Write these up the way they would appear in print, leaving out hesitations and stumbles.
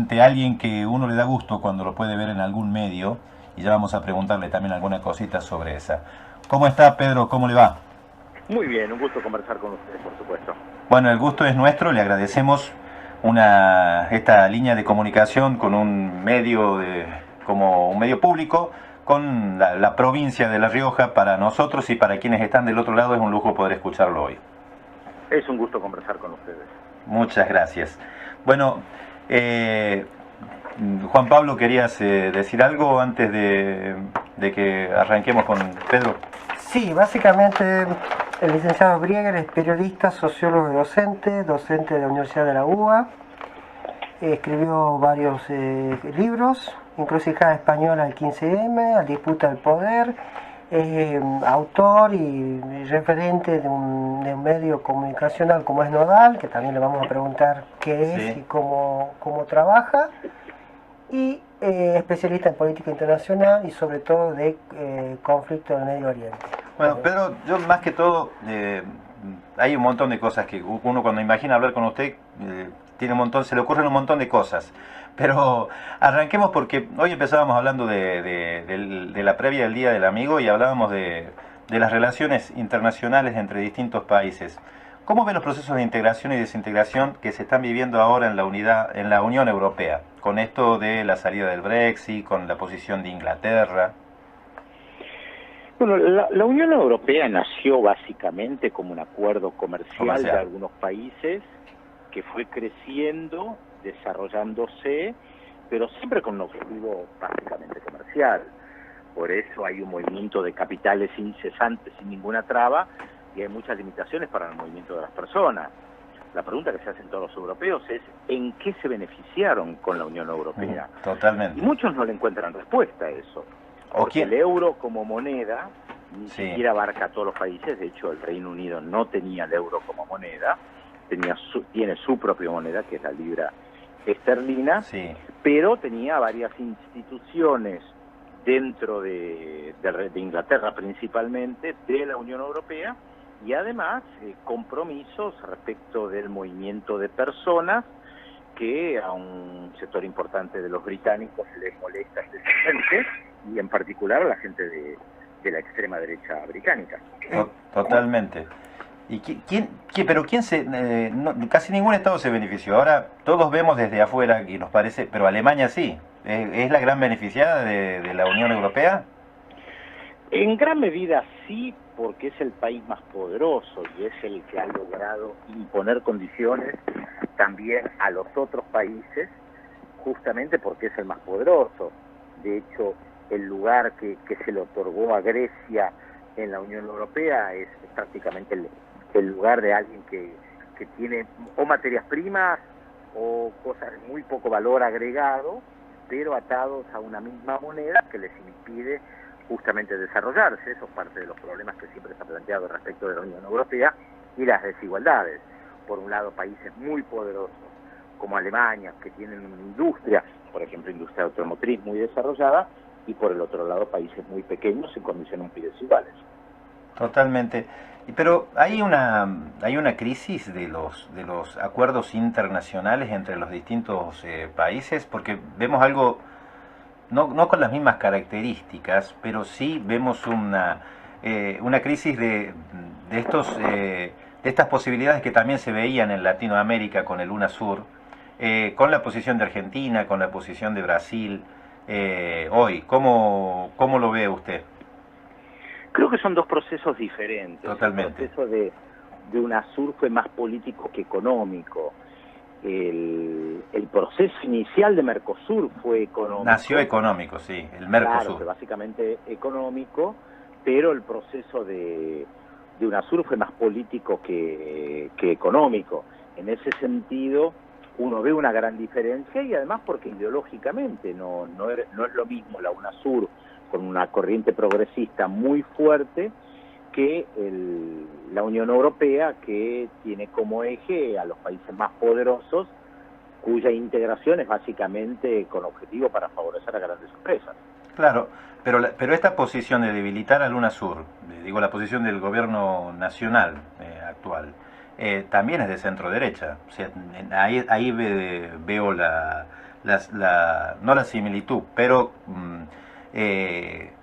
De alguien que uno le da gusto cuando lo puede ver en algún medio, y ya vamos a preguntarle también alguna cosita sobre esa. ¿Cómo está, Pedro? ¿Cómo le va? Muy bien, un gusto conversar con ustedes, por supuesto. Bueno, el gusto es nuestro, le agradecemos esta línea de comunicación con un medio como un medio público con la provincia de La Rioja. Para nosotros y para quienes están del otro lado es un lujo poder escucharlo hoy. Es un gusto conversar con ustedes. Muchas gracias. Bueno, eh, Juan Pablo, ¿querías decir algo antes de que arranquemos con Pedro? Sí, básicamente el licenciado Brieger es periodista, sociólogo y docente de la Universidad de la UBA. Escribió varios libros, Encrucijada Española al 15M, a Disputa del Poder. Es autor y referente de un medio comunicacional como es Nodal, que también le vamos a preguntar qué es Sí. y cómo trabaja. Y especialista en política internacional y sobre todo de conflicto del Medio Oriente. Bueno, Pedro, yo más que todo, hay un montón de cosas que uno cuando imagina hablar con usted, tiene un montón, se le ocurren un montón de cosas. Pero arranquemos porque hoy empezábamos hablando de la previa del Día del Amigo y hablábamos de las relaciones internacionales entre distintos países. ¿Cómo ven los procesos de integración y desintegración que se están viviendo ahora en la Unión Europea? Con esto de la salida del Brexit, con la posición de Inglaterra. Bueno, la Unión Europea nació básicamente como un acuerdo comercial de Comercial. algunos países que fue creciendo, desarrollándose, pero siempre con un objetivo básicamente comercial. Por eso hay un movimiento de capitales incesante sin ninguna traba y hay muchas limitaciones para el movimiento de las personas. La pregunta que se hacen todos los europeos es ¿en qué se beneficiaron con la Unión Europea? Totalmente. Y muchos no le encuentran respuesta a eso. Porque el euro como moneda ni siquiera abarca a todos los países. De hecho, el Reino Unido no tenía el euro como moneda, tiene su propia moneda, que es la libra esterlina, pero tenía varias instituciones dentro de Inglaterra principalmente, de la Unión Europea, y además compromisos respecto del movimiento de personas que a un sector importante de los británicos les molesta especialmente, y en particular a la gente de la extrema derecha británica. Totalmente. ¿Y pero quién casi ningún Estado se benefició? Ahora todos vemos desde afuera y nos parece, pero Alemania sí. ¿Es la gran beneficiada de la Unión Europea? En gran medida sí, porque es el país más poderoso y es el que ha logrado imponer condiciones también a los otros países, justamente porque es el más poderoso. De hecho, el lugar que se le otorgó a Grecia en la Unión Europea es prácticamente el lugar de alguien que tiene o materias primas o cosas de muy poco valor agregado, pero atados a una misma moneda que les impide justamente desarrollarse. Eso es parte de los problemas que siempre se ha planteado respecto de la Unión Europea y las desigualdades. Por un lado, países muy poderosos como Alemania, que tienen una industria, por ejemplo, industria automotriz muy desarrollada, y por el otro lado, países muy pequeños en condiciones muy desiguales. Totalmente. Pero hay una crisis de los acuerdos internacionales entre los distintos países, porque vemos algo no con las mismas características, pero sí vemos una crisis de estas posibilidades que también se veían en Latinoamérica con el UNASUR, con la posición de Argentina, con la posición de Brasil, hoy. ¿Cómo lo ve usted? Creo que son dos procesos diferentes. Totalmente. El proceso de UNASUR fue más político que económico. El proceso inicial de Mercosur fue económico. Nació económico, sí, el Mercosur. Claro, fue básicamente económico, pero el proceso de UNASUR fue más político que económico. En ese sentido, uno ve una gran diferencia, y además porque ideológicamente no es lo mismo la UNASUR con una corriente progresista muy fuerte que la Unión Europea, que tiene como eje a los países más poderosos, cuya integración es básicamente con objetivo para favorecer a grandes empresas. Claro, pero esta posición de debilitar al UNASUR, digo la posición del gobierno nacional actual, también es de centro derecha. O sea, ahí veo no la similitud, pero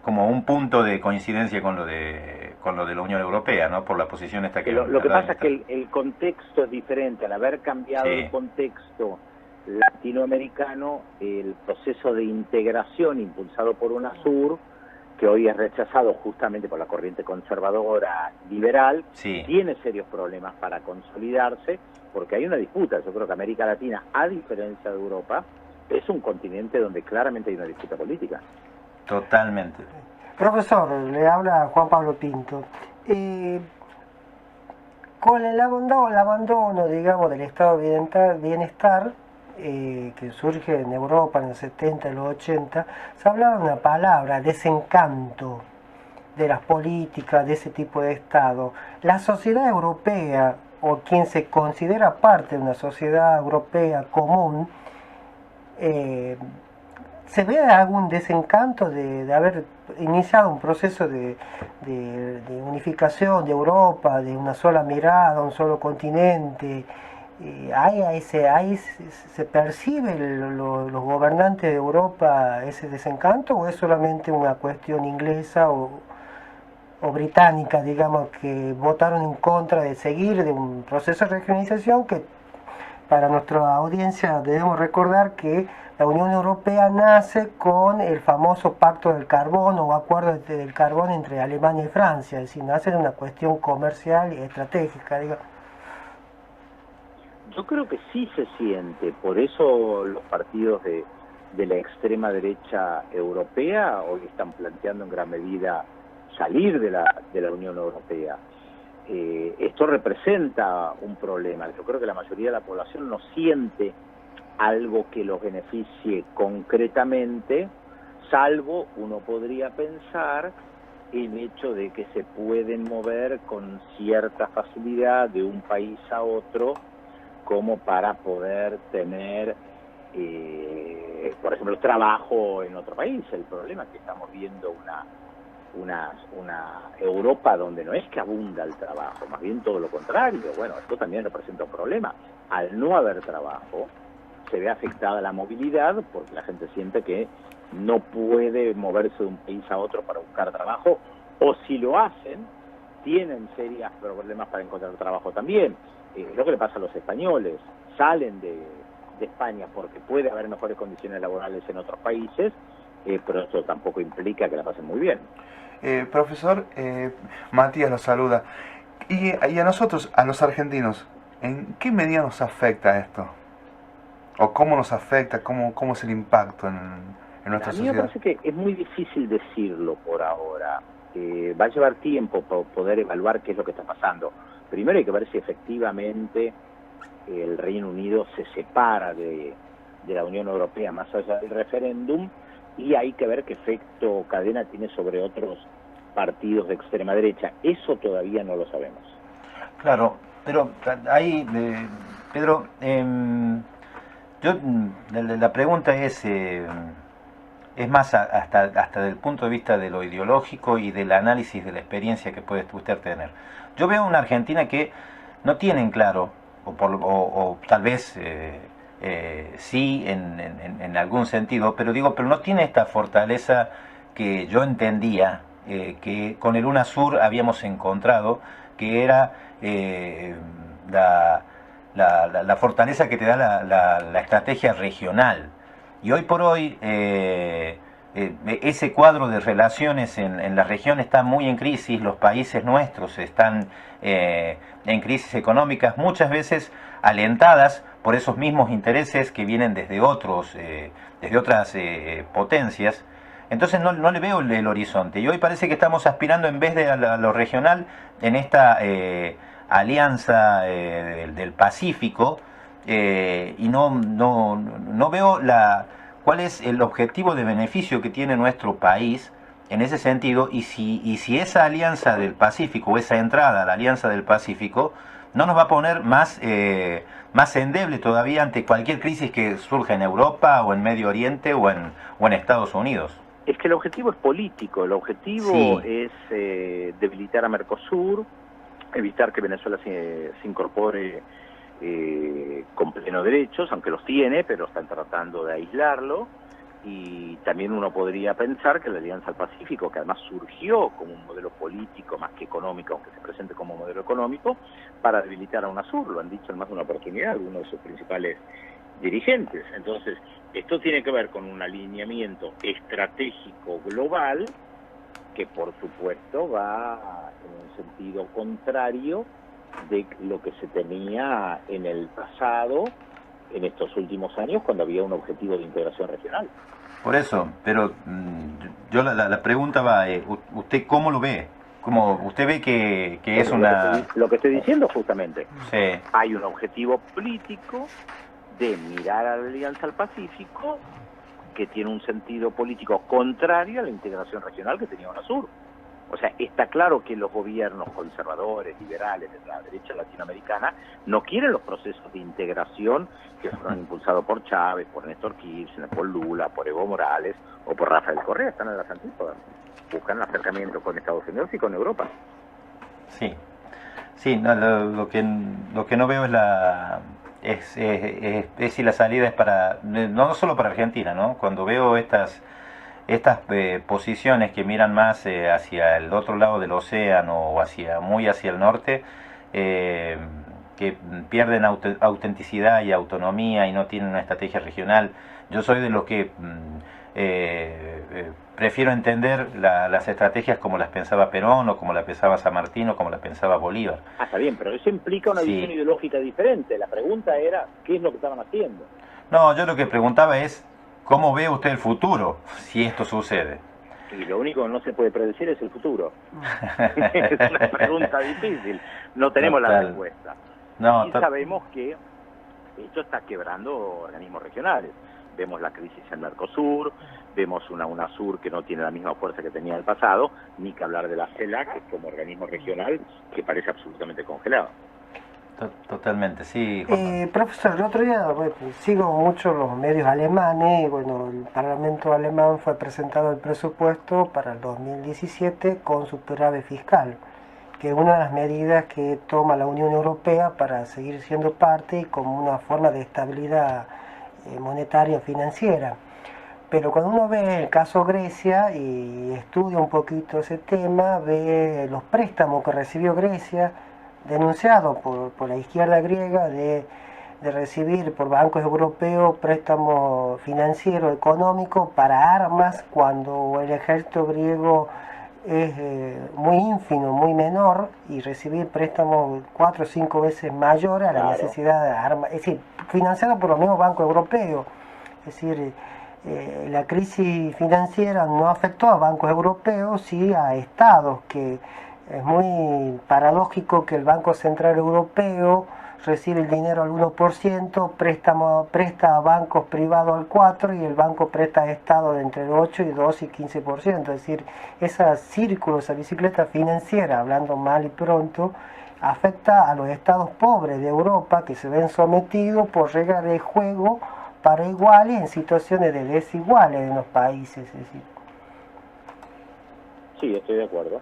como un punto de coincidencia con lo de la Unión Europea, ¿no? Por la posición esta que... Lo que pasa es que el contexto es diferente. Al haber cambiado el contexto latinoamericano, el proceso de integración impulsado por UNASUR, que hoy es rechazado justamente por la corriente conservadora liberal, tiene serios problemas para consolidarse, porque hay una disputa. Yo creo que América Latina, a diferencia de Europa, es un continente donde claramente hay una disputa política. Totalmente. Profesor, le habla Juan Pablo Pinto. Con el abandono, digamos, del estado de bienestar que surge en Europa en los 70 y los 80, se hablaba de una palabra, desencanto de las políticas de ese tipo de estado. La sociedad europea, o quien se considera parte de una sociedad europea común, ¿se ve algún desencanto de haber iniciado un proceso de unificación de Europa, de una sola mirada, un solo continente? ¿Ahí se percibe los gobernantes de Europa ese desencanto, o es solamente una cuestión inglesa o británica, digamos, que votaron en contra de seguir de un proceso de regionalización que, para nuestra audiencia, debemos recordar que la Unión Europea nace con el famoso Pacto del Carbono o Acuerdo del Carbón entre Alemania y Francia, es decir, nace de una cuestión comercial y estratégica, digamos. Yo creo que sí se siente, por eso los partidos de la extrema derecha europea hoy están planteando en gran medida salir de la Unión Europea. Esto representa un problema. Yo creo que la mayoría de la población no siente algo que los beneficie concretamente, salvo uno podría pensar el hecho de que se pueden mover con cierta facilidad de un país a otro, como para poder tener, por ejemplo, trabajo en otro país. El problema es que estamos viendo una Europa donde no es que abunda el trabajo, más bien todo lo contrario. Bueno, esto también representa un problema. Al no haber trabajo, se ve afectada la movilidad, porque la gente siente que no puede moverse de un país a otro para buscar trabajo, o si lo hacen, tienen serios problemas para encontrar trabajo también. Lo que le pasa a los españoles, salen de España porque puede haber mejores condiciones laborales en otros países, pero esto tampoco implica que la pasen muy bien. Profesor, Matías lo saluda. Y a nosotros, a los argentinos, ¿en qué medida nos afecta esto? ¿O cómo nos afecta? ¿Cómo es el impacto en nuestra sociedad? A mí me parece que es muy difícil decirlo por ahora. Va a llevar tiempo para poder evaluar qué es lo que está pasando. Primero hay que ver si efectivamente el Reino Unido se separa de la Unión Europea más allá del referéndum, y hay que ver qué efecto cadena tiene sobre otros partidos de extrema derecha. Eso todavía no lo sabemos. Claro, pero ahí, Pedro, la pregunta es más hasta del punto de vista de lo ideológico y del análisis de la experiencia que puede usted tener. Yo veo una Argentina que no tiene en claro, o tal vez sí en algún sentido, pero no tiene esta fortaleza que yo entendía que con el UNASUR habíamos encontrado, que era la fortaleza que te da la estrategia regional. Y hoy por hoy ese cuadro de relaciones en la región está muy en crisis. Los países nuestros están en crisis económicas, muchas veces alentadas por esos mismos intereses que vienen desde otras potencias. Entonces no le veo el horizonte. Y hoy parece que estamos aspirando, en vez de a lo regional, en esta alianza del Pacífico, y no veo cuál es el objetivo de beneficio que tiene nuestro país en ese sentido, y si esa alianza del Pacífico, o esa entrada a la alianza del Pacífico, no nos va a poner más endeble todavía ante cualquier crisis que surja en Europa, o en Medio Oriente, o en Estados Unidos. Es que el objetivo es político. El objetivo es debilitar a Mercosur, evitar que Venezuela se incorpore con pleno derechos, aunque los tiene, pero están tratando de aislarlo. Y también uno podría pensar que la Alianza al Pacífico, que además surgió como un modelo político más que económico, aunque se presente como modelo económico, para debilitar a UNASUR, lo han dicho en más de una oportunidad algunos de sus principales dirigentes. Entonces, esto tiene que ver con un alineamiento estratégico global que por supuesto va en un sentido contrario de lo que se tenía en el pasado, en estos últimos años, cuando había un objetivo de integración regional. Por eso, pero yo la pregunta va, ¿usted cómo lo ve? ¿Cómo usted ve que es una...? Lo que estoy diciendo justamente, Sí. hay un objetivo político de mirar a la Alianza al Pacífico que tiene un sentido político contrario a la integración regional que tenía UNASUR. O sea, está claro que los gobiernos conservadores, liberales de la derecha latinoamericana no quieren los procesos de integración que fueron impulsados por Chávez, por Néstor Kirchner, por Lula, por Evo Morales o por Rafael Correa. Están en las antípodas. Buscan acercamiento con Estados Unidos y con Europa. Sí, sí, no, lo que no veo es si la salida es para, no solo para Argentina, ¿no? Cuando veo estas posiciones que miran más hacia el otro lado del océano o muy hacia el norte, que pierden autenticidad y autonomía y no tienen una estrategia regional. Yo soy de los que prefiero entender las estrategias como las pensaba Perón o como las pensaba San Martín o como las pensaba Bolívar. Ah, está bien, pero eso implica una visión ideológica diferente. La pregunta era, ¿qué es lo que estaban haciendo? No, yo lo que preguntaba es, ¿cómo ve usted el futuro si esto sucede? Y lo único que no se puede predecir es el futuro. Es una pregunta difícil. No tenemos la respuesta. No, y sabemos que esto está quebrando organismos regionales. Vemos la crisis en Mercosur, vemos una UNASUR que no tiene la misma fuerza que tenía en el pasado, ni que hablar de la CELAC como organismo regional que parece absolutamente congelado. Totalmente, sí. Profesor, el otro día sigo mucho los medios alemanes y bueno, el Parlamento alemán fue presentado el presupuesto para el 2017 con superávit fiscal, que es una de las medidas que toma la Unión Europea para seguir siendo parte y como una forma de estabilidad monetaria financiera. Pero cuando uno ve el caso Grecia y estudia un poquito ese tema, ve los préstamos que recibió Grecia, denunciado por la izquierda griega de recibir por bancos europeos préstamos financieros económicos para armas cuando el ejército griego es muy ínfimo, muy menor, y recibir préstamos 4 o 5 veces mayores a la necesidad de armas, es decir, financiado por los mismos bancos europeos. Es decir, la crisis financiera no afectó a bancos europeos, sí a estados, que es muy paradójico que el Banco Central Europeo recibe el dinero al 1%, presta a bancos privados al 4% y el banco presta a Estado de entre el 8 y 2 y 15%. Es decir, ese círculo, esa bicicleta financiera, hablando mal y pronto, afecta a los estados pobres de Europa que se ven sometidos por reglas de juego para iguales en situaciones de desiguales en los países. Es decir. Sí, estoy de acuerdo.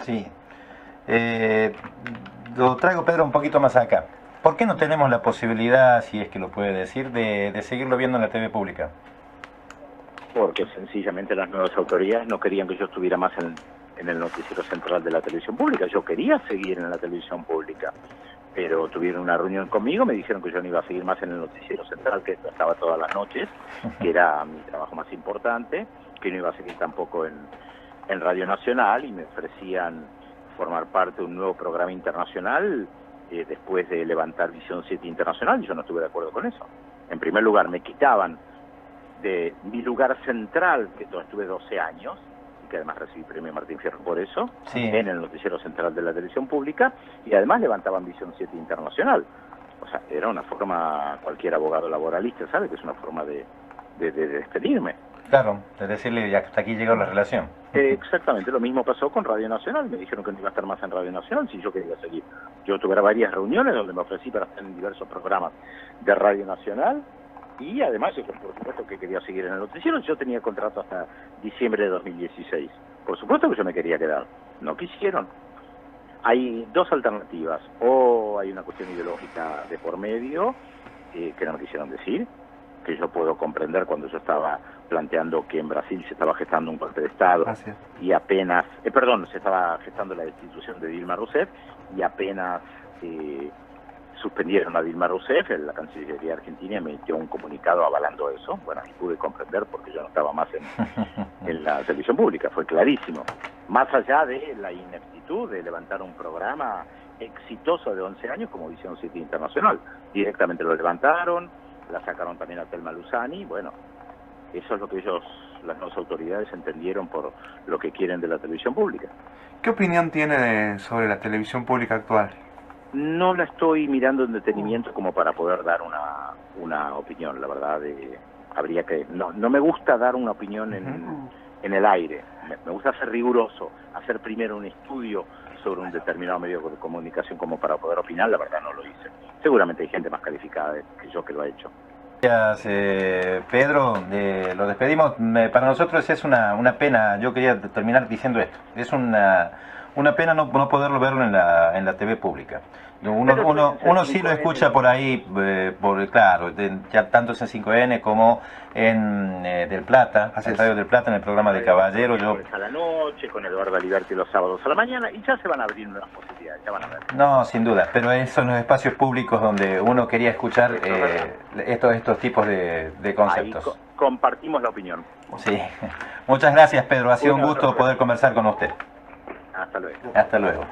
Sí. Lo traigo, Pedro, un poquito más acá. ¿Por qué no tenemos la posibilidad, si es que lo puede decir, de seguirlo viendo en la TV pública? Porque sencillamente las nuevas autoridades no querían que yo estuviera más en el noticiero central de la televisión pública. Yo quería seguir en la televisión pública, pero tuvieron una reunión conmigo, me dijeron que yo no iba a seguir más en el noticiero central, que estaba todas las noches, que era mi trabajo más importante, que no iba a seguir tampoco en Radio Nacional, y me ofrecían formar parte de un nuevo programa internacional después de levantar Visión 7 Internacional, y yo no estuve de acuerdo con eso. En primer lugar, me quitaban de mi lugar central, que estuve 12 años, y que además recibí premio Martín Fierro por eso, en el noticiero central de la televisión pública, y además levantaban Visión 7 Internacional. O sea, era una forma, cualquier abogado laboralista sabe que es una forma de despedirme. Claro, de decirle, ya hasta aquí llegó la relación. Exactamente, lo mismo pasó con Radio Nacional. Me dijeron que no iba a estar más en Radio Nacional si yo quería seguir. Yo tuve varias reuniones donde me ofrecí para estar en diversos programas de Radio Nacional, y además yo por supuesto que quería seguir en el noticiero. Yo tenía contrato hasta diciembre de 2016. Por supuesto que yo me quería quedar. No quisieron. Hay dos alternativas: o hay una cuestión ideológica de por medio, que no me quisieron decir, que yo puedo comprender cuando yo estaba planteando que en Brasil se estaba gestando un golpe de Estado y apenas, se estaba gestando la destitución de Dilma Rousseff y apenas suspendieron a Dilma Rousseff, la Cancillería Argentina emitió un comunicado avalando eso. Bueno, y pude comprender porque yo no estaba más en la televisión pública, fue clarísimo. Más allá de la ineptitud de levantar un programa exitoso de 11 años como Visión City Internacional. Directamente lo levantaron, la sacaron también a Telma Luzani. Bueno, eso es lo que las nuevas autoridades entendieron por lo que quieren de la televisión pública. ¿Qué opinión tiene sobre la televisión pública actual? No la estoy mirando en detenimiento como para poder dar una opinión, la verdad. Habría que no me gusta dar una opinión en el aire. Me gusta ser riguroso, hacer primero un estudio sobre un determinado medio de comunicación como para poder opinar. La verdad no lo hice. Seguramente hay gente más calificada que yo que lo ha hecho. Gracias, Pedro. Lo despedimos. Para nosotros es una pena. Yo quería terminar diciendo esto. Es una pena no poderlo verlo en la TV pública. Uno sí lo escucha por ahí, claro, ya tanto en 5N como en Del Plata, en Radio Del Plata, en el programa de Caballero. A la noche, con Eduardo Aliberti los sábados a la mañana, y ya se van a abrir nuevas posibilidades, ya van a ver. No, sin duda, pero esos son los espacios públicos donde uno quería escuchar estos tipos de conceptos. Ahí compartimos la opinión. Sí. Muchas gracias, Pedro. Ha sido un gusto poder conversar con usted. Hasta luego. Hasta luego.